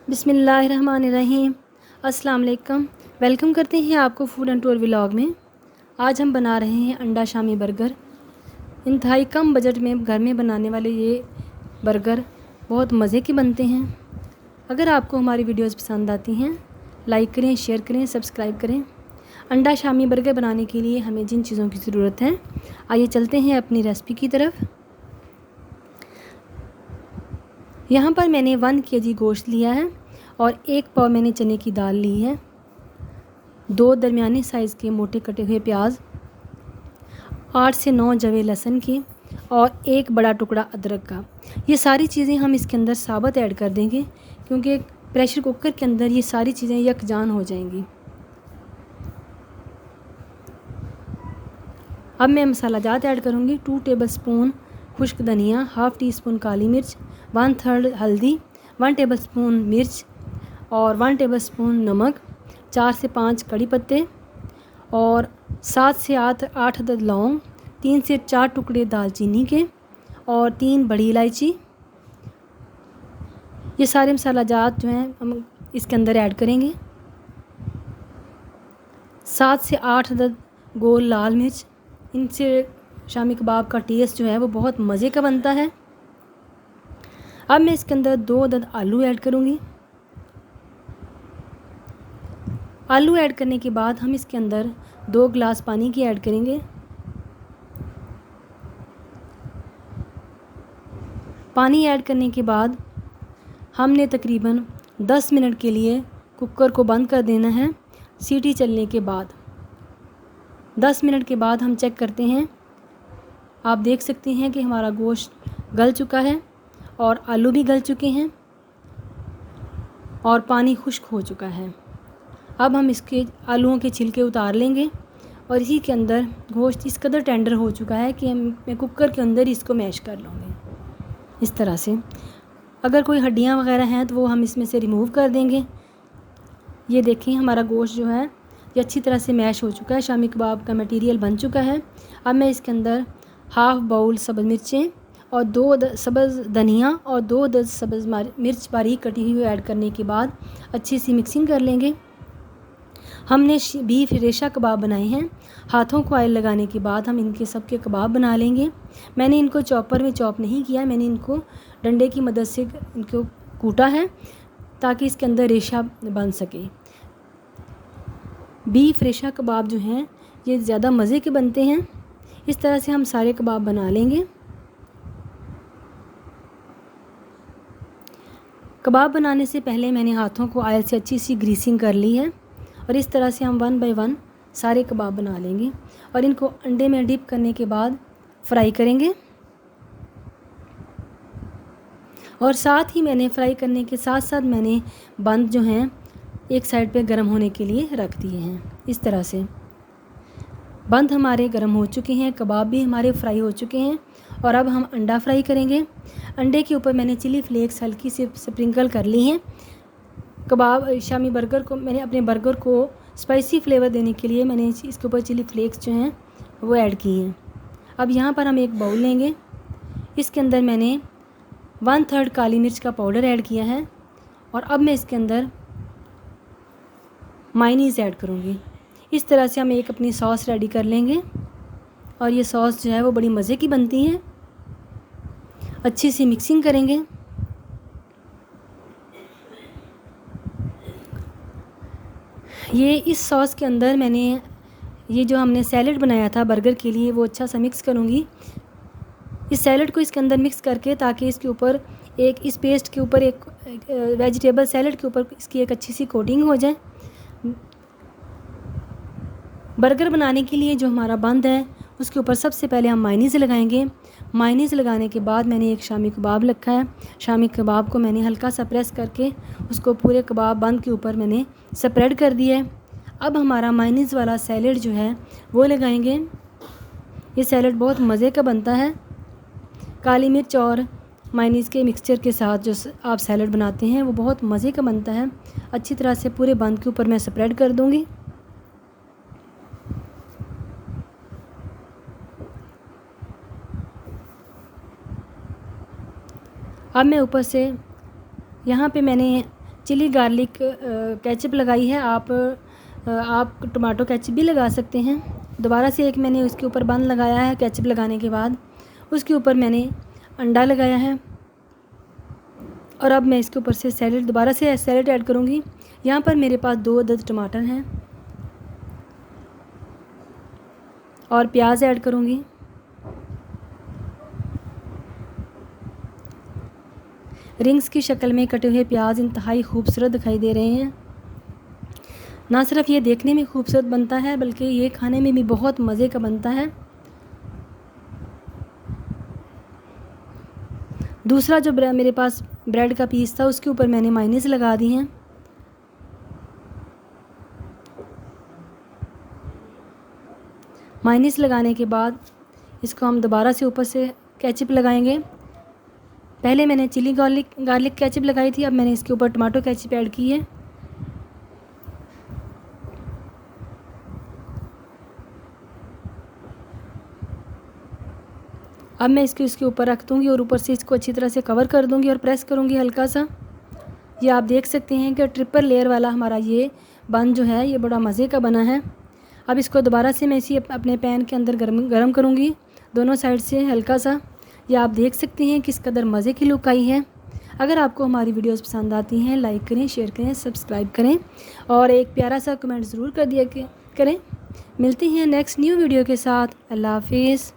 बिस्मिल्लाहिर्रहमानिर्रहीम। अस्सलाम वालेकुम। वेलकम करते हैं आपको फूड एंड टूर व्लॉग में। आज हम बना रहे हैं अंडा शामी बर्गर। इंतहाई कम बजट में घर में बनाने वाले ये बर्गर बहुत मज़े के बनते हैं। अगर आपको हमारी वीडियोस पसंद आती हैं, लाइक करें, शेयर करें, सब्सक्राइब करें। अंडा शामी बर्गर बनाने के लिए हमें जिन चीज़ों की ज़रूरत है, आइए चलते हैं अपनी रेसिपी की तरफ। यहाँ पर मैंने 1 kg गोश्त लिया है और 1 पाव मैंने चने की दाल ली है। 2 दरमियाने साइज़ के मोटे कटे हुए प्याज, 8 से 9 जवे लहसुन की और 1 बड़ा टुकड़ा अदरक का। ये सारी चीज़ें हम इसके अंदर साबुत ऐड कर देंगे, क्योंकि प्रेशर कुकर के अंदर ये सारी चीज़ें यकजान हो जाएंगी। अब मैं मसाला जात ऐड करूँगी। 2 टेबलस्पून खुश्क धनिया, हाफ़ टी स्पून काली मिर्च, 1/3 हल्दी, 1 टेबलस्पून मिर्च और 1 टेबलस्पून नमक, 4 से 5 कड़ी पत्ते और 7 से 8 अदद लौंग, 3 से 4 टुकड़े दालचीनी के और 3 बड़ी इलायची। ये सारे मसाला जात जो हैं हम इसके अंदर ऐड करेंगे। 7 से 8 अदद गोल लाल मिर्च। इनसे शामी कबाब का टेस्ट जो है वो बहुत मज़े का बनता है। अब मैं इसके अंदर 2 अदद आलू ऐड करूँगी। आलू ऐड करने के बाद हम इसके अंदर 2 गिलास पानी की ऐड करेंगे। पानी ऐड करने के बाद हमने तकरीबन 10 मिनट के लिए कुकर को बंद कर देना है। सीटी चलने के बाद 10 मिनट के बाद हम चेक करते हैं। आप देख सकते हैं कि हमारा गोश्त गल चुका है और आलू भी गल चुके हैं और पानी खुश्क हो चुका है। अब हम इसके आलूओं के छिलके उतार लेंगे और इसी के अंदर गोश्त इस कदर टेंडर हो चुका है कि मैं कुकर के अंदर इसको मैश कर लूँगी इस तरह से। अगर कोई हड्डियाँ वगैरह हैं तो वो हम इसमें से रिमूव कर देंगे। ये देखें, हमारा गोश्त जो है ये अच्छी तरह से मैश हो चुका है। शामी कबाब का मटेरियल बन चुका है। अब मैं इसके अंदर हाफ़ बाउल सब्ज़ मिर्चें और 2 सब्ज़ धनिया और 2 सब्ज़ मिर्च बारीक कटी हुई ऐड करने के बाद अच्छी सी मिक्सिंग कर लेंगे। हमने बीफ रेशा कबाब बनाए हैं। हाथों को ऑयल लगाने के बाद हम इनके सब के कबाब बना लेंगे। मैंने इनको चॉपर में चॉप नहीं किया, मैंने इनको डंडे की मदद से इनको कूटा है ताकि इसके अंदर रेशा बन सके। बीफ रेशा कबाब जो हैं ये ज़्यादा मज़े के बनते हैं। इस तरह से हम सारे कबाब बना लेंगे। कबाब बनाने से पहले मैंने हाथों को ऑयल से अच्छी सी ग्रीसिंग कर ली है और इस तरह से हम 1 बाय 1 सारे कबाब बना लेंगे और इनको अंडे में डिप करने के बाद फ्राई करेंगे। और साथ ही मैंने फ्राई करने के साथ साथ मैंने बंद जो हैं एक साइड पे गर्म होने के लिए रख दिए हैं। इस तरह से बंद हमारे गर्म हो चुके हैं, कबाब भी हमारे फ्राई हो चुके हैं और अब हम अंडा फ्राई करेंगे। अंडे के ऊपर मैंने चिली फ्लेक्स हल्की सी स्प्रिंकल कर ली हैं। कबाब शामी बर्गर को मैंने अपने बर्गर को स्पाइसी फ्लेवर देने के लिए मैंने इसके ऊपर चिली फ्लेक्स जो हैं वो ऐड किए हैं। अब यहाँ पर हम एक बाउल लेंगे। इसके अंदर मैंने 1/3 काली मिर्च का पाउडर ऐड किया है और अब मैं इसके अंदर मायोनीज़ ऐड करूँगी। इस तरह से हम एक अपनी सॉस रेडी कर लेंगे और ये सॉस जो है वो बड़ी मज़े की बनती है। अच्छी सी मिक्सिंग करेंगे। ये इस सॉस के अंदर मैंने ये जो हमने सैलेड बनाया था बर्गर के लिए वो अच्छा सा मिक्स करूँगी। इस सैलेड को इसके अंदर मिक्स करके ताकि इसके ऊपर इस पेस्ट के ऊपर एक वेजिटेबल सैलेड के ऊपर इसकी एक अच्छी सी कोटिंग हो जाए। बर्गर बनाने के लिए जो हमारा बंद है उसके ऊपर सबसे पहले हम मायोनीज़ लगाएंगे। मायोनीज़ लगाने के बाद मैंने एक शामी कबाब रखा है। शामी कबाब को मैंने हल्का सा प्रेस करके उसको पूरे कबाब बंद के ऊपर मैंने स्प्रेड कर दिया है। अब हमारा मायोनीज़ वाला सैलेड जो है वो लगाएंगे। ये सैलेड बहुत मज़े का बनता है। काली मिर्च और मायोनीज़ के मिक्सचर के साथ जो आप सैलेड बनाते हैं वो बहुत मज़े का बनता है। अच्छी तरह से पूरे बंद के ऊपर मैं स्प्रेड कर दूँगी। अब मैं ऊपर से यहाँ पे मैंने चिली गार्लिक केचप लगाई है। आप टमाटो केचप भी लगा सकते हैं। दोबारा से एक मैंने उसके ऊपर बन लगाया है। केचप लगाने के बाद उसके ऊपर मैंने अंडा लगाया है और अब मैं इसके ऊपर से सैलेड दोबारा से सैलेड ऐड करूँगी। यहाँ पर मेरे पास 2 अदद टमाटर हैं और प्याज ऐड करूँगी। रिंग्स की शक्ल में कटे हुए प्याज इंतहाई खूबसूरत दिखाई दे रहे हैं। ना सिर्फ ये देखने में खूबसूरत बनता है बल्कि ये खाने में भी बहुत मज़े का बनता है। दूसरा जो मेरे पास ब्रेड का पीस था उसके ऊपर मैंने मायोनीज़ लगा दी हैं। मायोनीज़ लगाने के बाद इसको हम दोबारा से ऊपर से केचप लगाएंगे। पहले मैंने चिली गार्लिक केचप लगाई थी, अब मैंने इसके ऊपर टमाटो केचप ऐड की है। अब मैं इसके ऊपर रख दूँगी और ऊपर से इसको अच्छी तरह से कवर कर दूँगी और प्रेस करूँगी हल्का सा। ये आप देख सकते हैं कि ट्रिपल लेयर वाला हमारा ये बन जो है ये बड़ा मज़े का बना है। अब इसको दोबारा से मैं इसी अपने पैन के अंदर गरम करूँगी दोनों साइड से हल्का सा। ये आप देख सकते हैं किस कदर मज़े की लुक आई है। अगर आपको हमारी वीडियोस पसंद आती हैं लाइक करें, शेयर करें, सब्सक्राइब करें और एक प्यारा सा कमेंट ज़रूर कर दिया करें। मिलते हैं नेक्स्ट न्यू वीडियो के साथ। अल्लाह हाफिज़।